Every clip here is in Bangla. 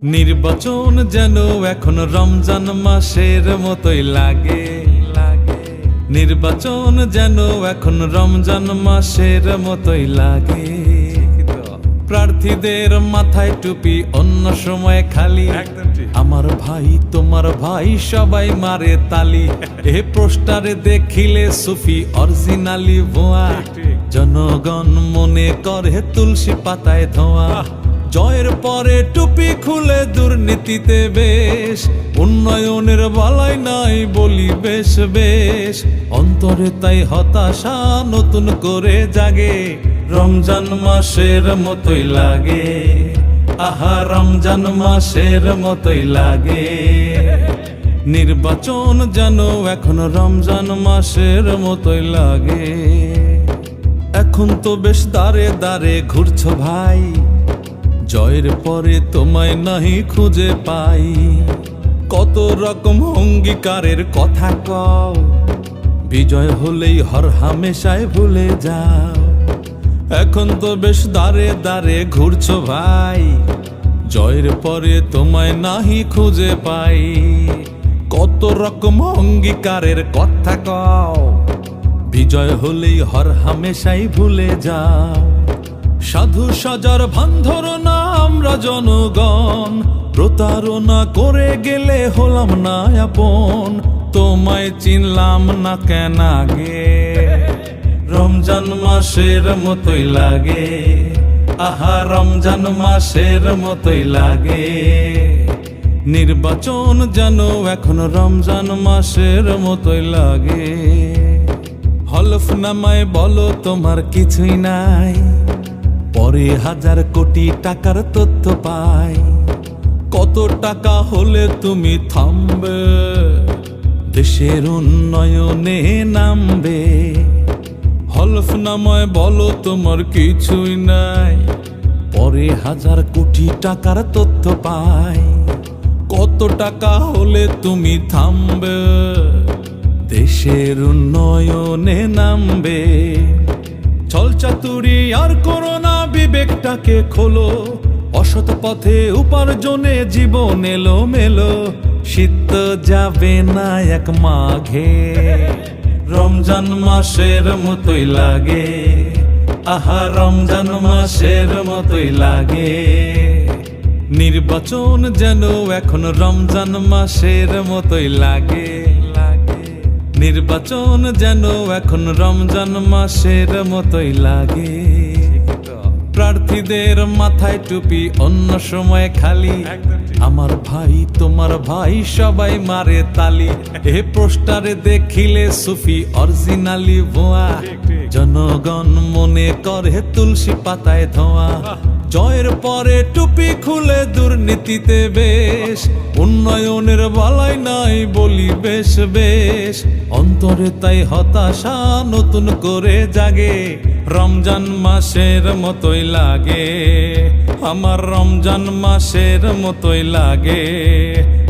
নির্বাচন যেন এখন রমজান মাসের মতোই লাগে। নির্বাচন যেন এখন রমজান মাসের মতোই লাগে। প্রার্থীদের মাথায় টুপি, অন্য সময় খালি। আমার ভাই তোমার ভাই সবাই মারে তালি। এ পোস্টারে দেখিলে সুফি অরিজিনালি ভুয়া। জনগণ মনে করে তুলসী পাতায় ধোয়া। জয়ের পরে টুপি খুলে দুর্নীতিতে বেশ, উন্নয়নের বালাই নাই বলি বেশ বেশ। অন্তরে তাই হতাশা নতুন করে জাগে, রমজান মাসের মতোই লাগে। আহা রমজান মাসের মতোই লাগে। নির্বাচন যেন এখন রমজান মাসের মতোই লাগে। এখন তো বেশ দাঁড়ে দাঁড়ে ঘুরছো ভাই, জয়ের পরে তোমায় নাহি খুঁজে পাই। কত রকম অঙ্গীকারের কথা কও, বিজয় হলেই হর হামেশায় ভুলে যাও। এখন তো বেশ দাঁড়ে দাঁড়ে ঘুরছো ভাই, জয়ের পরে তোমায় নাহি খুঁজে পাই। কত রকম অঙ্গীকারের কথা কও, বিজয় হলেই হর হামেশাই ভুলে যাও। সাধু সাজার ভান ধরো না আমরা জনগণ, প্রতারণা করে গেলে হলাম না আপন। তোমায় চিনলাম না কেন আগে, রমজান মাসের মতোই লাগে। আহা রমজান মাসের মতোই লাগে। নির্বাচন যেন এখন রমজান মাসের মতোই লাগে। হলফনামায় বলো তোমার কিছুই নাই, পরে হাজার কোটি টাকার তথ্য পাই। কত টাকা হলে তুমি থামবে, দেশের উন্নয়নে নামবে? হলফনামায় বলো তোমার কিছুই নাই, পরে হাজার কোটি টাকার তথ্য পাই। কত টাকা হলে তুমি থামবে, দেশের উন্নয়নে নামবে? ছলচাতুরি আর করো না, বিবেকটাকে খোলো। অসৎ পথে উপার্জনে জীবন এলো মেলো। শীত যাবে না এক মাঘে, রমজান মাসের মতোই লাগে। আহা রমজান মাসের মতোই লাগে। নির্বাচন যেন এখন রমজান মাসের মতোই লাগে। নির্বাচন যেন এখন রমজান মাসের মতোই লাগে। প্রার্থীদের মাথায় টুপি, অন্য সময় খালি। আমার ভাই তোমার ভাই সবাই মারে তালি। এ পোস্টারে দেখিলে সুফি অরিজিনালি ভুয়া। জনগণ মনে করে তুলসী পাতায় ধোয়া। জয়ের পরে টুপি খুলে দুর্নীতিতে বেশ, উন্নয়নের বালাই নাই বলি বেশ বেশ। অন্তরে তাই হতাশা নতুন করে জাগে, রমজান মাসের মতোই লাগে। আমার রমজান মাসের মতোই লাগে।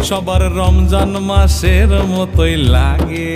সবার রমজান মাসের মতোই লাগে।